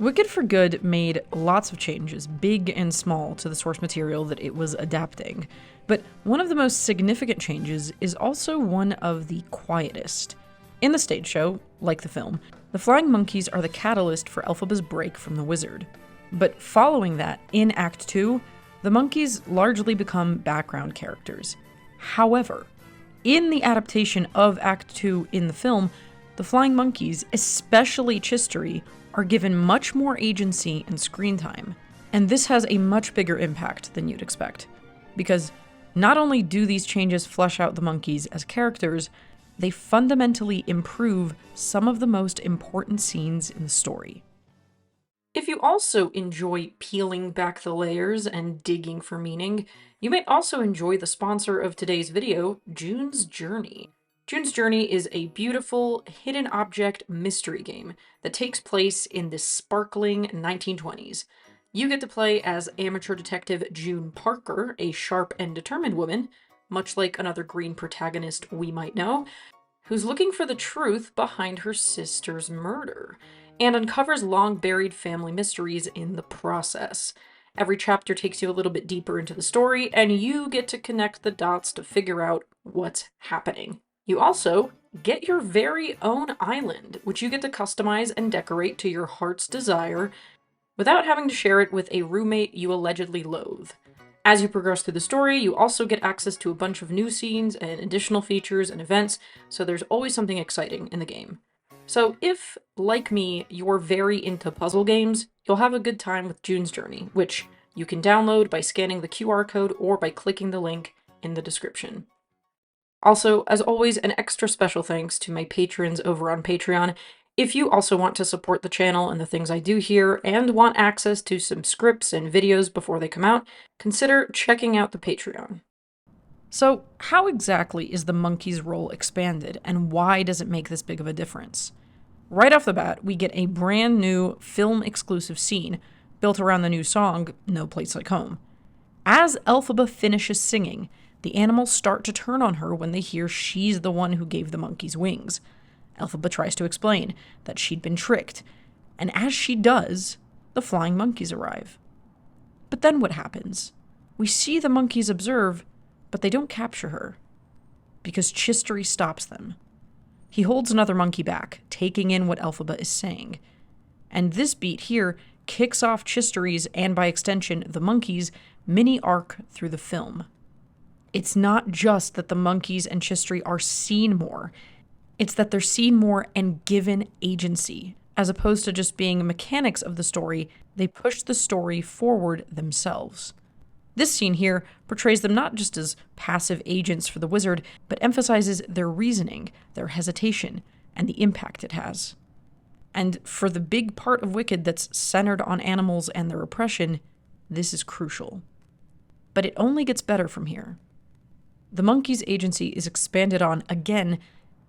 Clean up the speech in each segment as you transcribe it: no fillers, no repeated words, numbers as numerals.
Wicked for Good made lots of changes, big and small, to the source material that it was adapting. But one of the most significant changes is also one of the quietest. In the stage show, like the film, the flying monkeys are the catalyst for Elphaba's break from the wizard. But following that, in Act 2, the monkeys largely become background characters. However, in the adaptation of Act 2 in the film, the flying monkeys, especially Chistery, are given much more agency and screen time. And this has a much bigger impact than you'd expect. Because not only do these changes flesh out the monkeys as characters, they fundamentally improve some of the most important scenes in the story. If you also enjoy peeling back the layers and digging for meaning, you may also enjoy the sponsor of today's video, June's Journey. June's Journey is a beautiful, hidden object mystery game that takes place in the sparkling 1920s. You get to play as amateur detective June Parker, a sharp and determined woman, much like another green protagonist we might know, who's looking for the truth behind her sister's murder, and uncovers long-buried family mysteries in the process. Every chapter takes you a little bit deeper into the story, and you get to connect the dots to figure out what's happening. You also get your very own island, which you get to customize and decorate to your heart's desire, without having to share it with a roommate you allegedly loathe. As you progress through the story, you also get access to a bunch of new scenes and additional features and events, so there's always something exciting in the game. So if, like me, you're very into puzzle games, you'll have a good time with June's Journey, which you can download by scanning the QR code or by clicking the link in the description. Also, as always, an extra special thanks to my patrons over on Patreon. If you also want to support the channel and the things I do here, and want access to some scripts and videos before they come out, consider checking out the Patreon. So, how exactly is the monkey's role expanded, and why does it make this big of a difference? Right off the bat, we get a brand new film-exclusive scene built around the new song, No Place Like Home. As Elphaba finishes singing, the animals start to turn on her when they hear she's the one who gave the monkeys wings. Elphaba tries to explain that she'd been tricked, and as she does, the flying monkeys arrive. But then what happens? We see the monkeys observe, but they don't capture her, because Chistery stops them. He holds another monkey back, taking in what Elphaba is saying. And this beat here kicks off Chistery's, and by extension, the monkeys' mini arc through the film. It's not just that the monkeys and Chistery are seen more, it's that they're seen more and given agency. As opposed to just being mechanics of the story, they push the story forward themselves. This scene here portrays them not just as passive agents for the wizard, but emphasizes their reasoning, their hesitation, and the impact it has. And for the big part of Wicked that's centered on animals and their oppression, this is crucial. But it only gets better from here. The monkey's agency is expanded on again,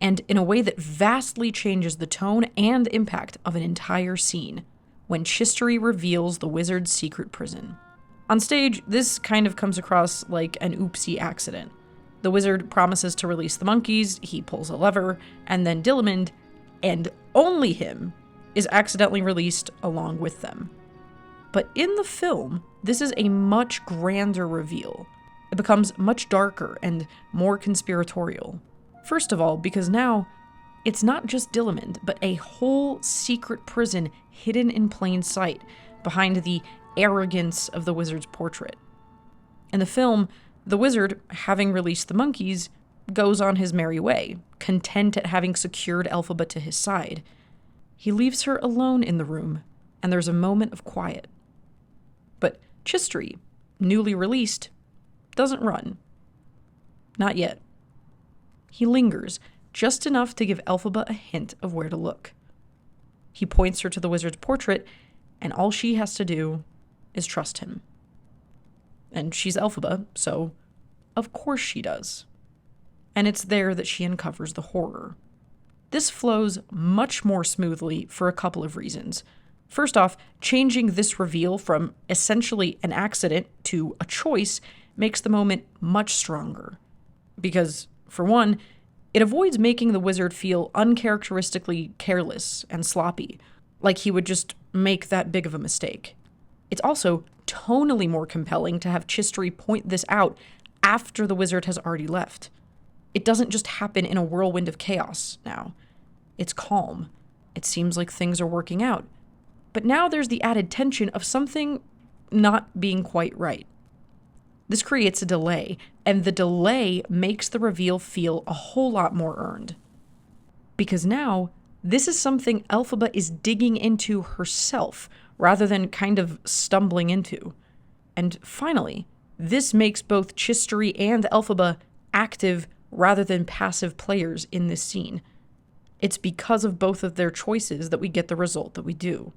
and in a way that vastly changes the tone and impact of an entire scene, when Chistery reveals the wizard's secret prison. On stage, this kind of comes across like an oopsie accident. The wizard promises to release the monkeys, he pulls a lever, and then Dillamond, and only him, is accidentally released along with them. But in the film, this is a much grander reveal. It becomes much darker and more conspiratorial. First of all, because now, it's not just Dillamond, but a whole secret prison hidden in plain sight behind the arrogance of the wizard's portrait. In the film, the wizard, having released the monkeys, goes on his merry way, content at having secured Elphaba to his side. He leaves her alone in the room, and there's a moment of quiet. But Chistery, newly released, doesn't run. Not yet. He lingers, just enough to give Elphaba a hint of where to look. He points her to the wizard's portrait, and all she has to do is trust him. And she's Elphaba, so of course she does. And it's there that she uncovers the horror. This flows much more smoothly for a couple of reasons. First off, changing this reveal from essentially an accident to a choice makes the moment much stronger. Because, for one, it avoids making the wizard feel uncharacteristically careless and sloppy, like he would just make that big of a mistake. It's also tonally more compelling to have Chistry point this out after the wizard has already left. It doesn't just happen in a whirlwind of chaos now. It's calm. It seems like things are working out. But now there's the added tension of something not being quite right. This creates a delay, and the delay makes the reveal feel a whole lot more earned. Because now, this is something Elphaba is digging into herself, rather than kind of stumbling into. And finally, this makes both Chistry and Elphaba active rather than passive players in this scene. It's because of both of their choices that we get the result that we do.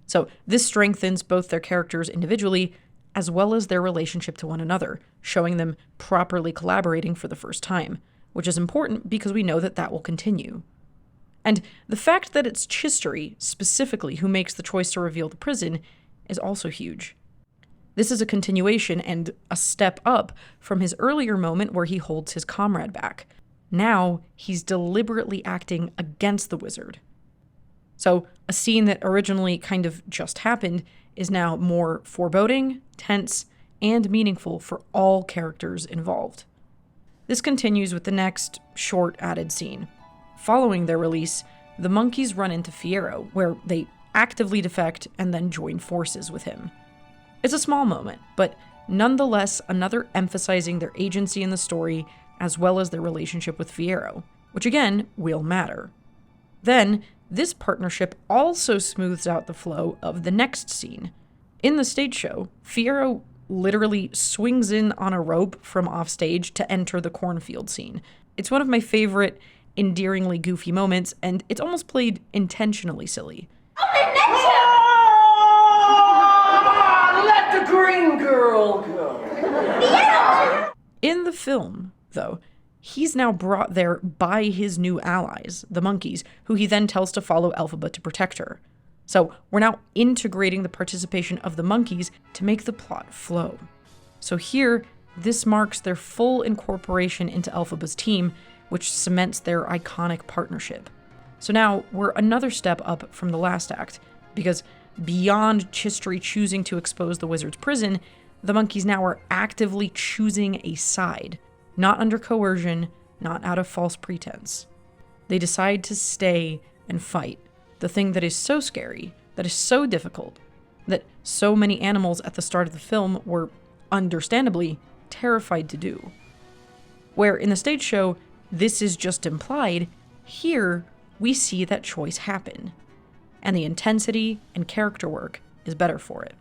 So this strengthens both their characters individually as well as their relationship to one another, showing them properly collaborating for the first time, which is important because we know that that will continue. And the fact that it's Chistry, specifically, who makes the choice to reveal the prison is also huge. This is a continuation and a step up from his earlier moment where he holds his comrade back. Now, he's deliberately acting against the wizard. So, a scene that originally kind of just happened is now more foreboding, tense, and meaningful for all characters involved. This continues with the next short added scene. Following their release, the monkeys run into Fiyero, where they actively defect and then join forces with him. It's a small moment, but nonetheless another emphasizing their agency in the story as well as their relationship with Fiyero, which again will matter. Then, this partnership also smooths out the flow of the next scene. In the stage show, Fiyero literally swings in on a rope from offstage to enter the cornfield scene. It's one of my favorite, endearingly goofy moments, and it's almost played intentionally silly. Let the green girl go. Yeah. In the film, though, he's now brought there by his new allies, the monkeys, who he then tells to follow Elphaba to protect her. So we're now integrating the participation of the monkeys to make the plot flow. So here, this marks their full incorporation into Elphaba's team, which cements their iconic partnership. So now we're another step up from the last act, because beyond Chistry choosing to expose the wizard's prison, the monkeys now are actively choosing a side, not under coercion, not out of false pretense. They decide to stay and fight, the thing that is so scary, that is so difficult, that so many animals at the start of the film were, understandably, terrified to do. Where in the stage show, this is just implied, here we see that choice happen, and the intensity and character work is better for it.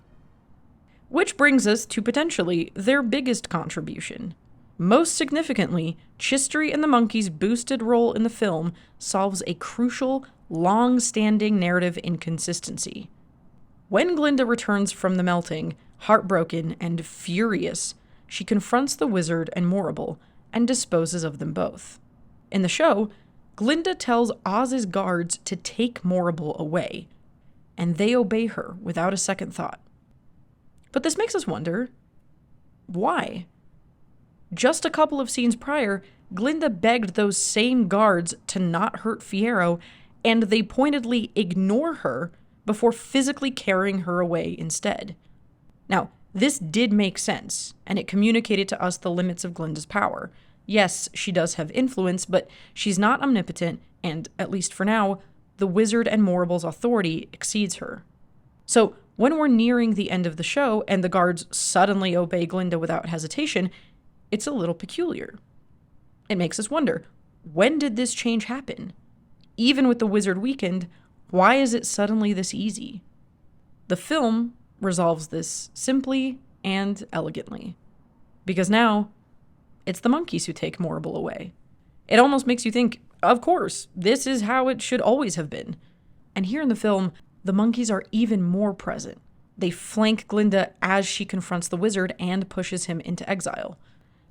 Which brings us to potentially their biggest contribution. Most significantly, Chistry and the monkeys' boosted role in the film solves a crucial, long-standing narrative inconsistency. When Glinda returns from the melting, heartbroken and furious, she confronts the wizard and Morrible and disposes of them both. In the show, Glinda tells Oz's guards to take Morrible away, and they obey her without a second thought. But this makes us wonder, why? Just a couple of scenes prior, Glinda begged those same guards to not hurt Fiyero, and they pointedly ignore her before physically carrying her away instead. Now, this did make sense, and it communicated to us the limits of Glinda's power. Yes, she does have influence, but she's not omnipotent, and, at least for now, the wizard and Morrible's authority exceeds her. So, when we're nearing the end of the show and the guards suddenly obey Glinda without hesitation, it's a little peculiar. It makes us wonder, when did this change happen? Even with the wizard weakened, why is it suddenly this easy? The film resolves this simply and elegantly. Because now, it's the monkeys who take Morrible away. It almost makes you think, of course, this is how it should always have been. And here in the film, the monkeys are even more present. They flank Glinda as she confronts the wizard and pushes him into exile.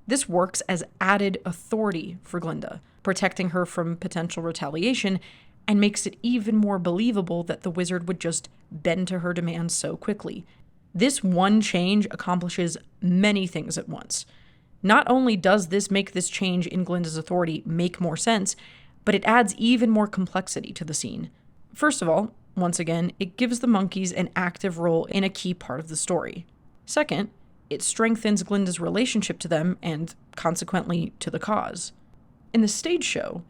This works as added authority for Glinda, protecting her from potential retaliation, and makes it even more believable that the wizard would just bend to her demands so quickly. This one change accomplishes many things at once. Not only does this make this change in Glinda's authority make more sense, but it adds even more complexity to the scene. First of all, Once again, it gives the monkeys an active role in a key part of the story. Second, it strengthens Glinda's relationship to them and, consequently, to the cause. In the stage show,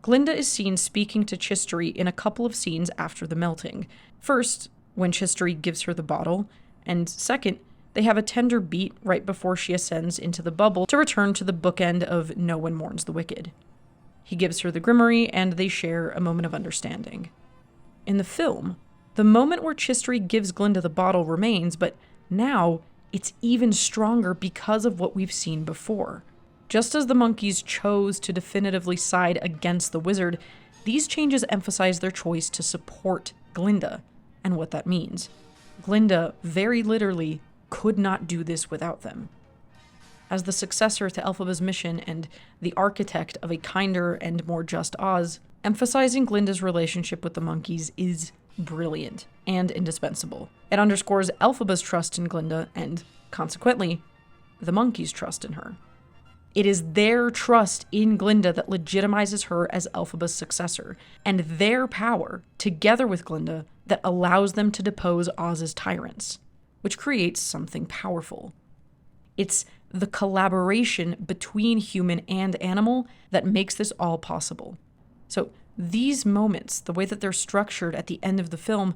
Glinda is seen speaking to Chistery in a couple of scenes after the melting. First, when Chistery gives her the bottle, and second, they have a tender beat right before she ascends into the bubble to return to the bookend of No One Mourns the Wicked. He gives her the grimoire, and they share a moment of understanding. In the film, the moment where Chistery gives Glinda the bottle remains, but now it's even stronger because of what we've seen before. Just as the monkeys chose to definitively side against the wizard, these changes emphasize their choice to support Glinda, and what that means. Glinda, very literally, could not do this without them. As the successor to Elphaba's mission and the architect of a kinder and more just Oz, emphasizing Glinda's relationship with the monkeys is brilliant and indispensable. It underscores Elphaba's trust in Glinda and, consequently, the monkeys' trust in her. It is their trust in Glinda that legitimizes her as Elphaba's successor, and their power, together with Glinda, that allows them to depose Oz's tyrants, which creates something powerful. It's the collaboration between human and animal that makes this all possible. So these moments, the way that they're structured at the end of the film,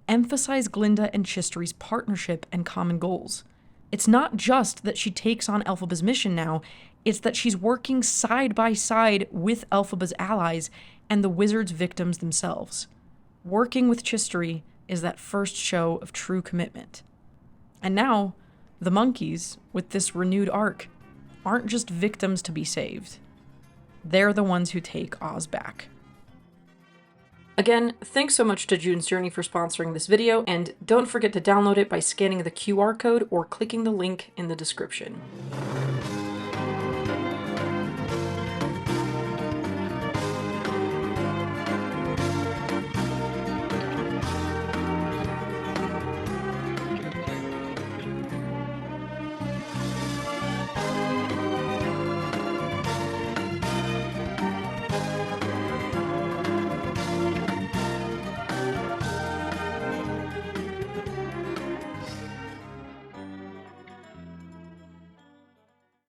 emphasize Glinda and Chistery's partnership and common goals. It's not just that she takes on Elphaba's mission now, it's that she's working side by side with Elphaba's allies and the wizard's victims themselves. Working with Chistery is that first show of true commitment. And now, the monkeys, with this renewed arc, aren't just victims to be saved. They're the ones who take Oz back. Again, thanks so much to June's Journey for sponsoring this video, and don't forget to download it by scanning the QR code or clicking the link in the description.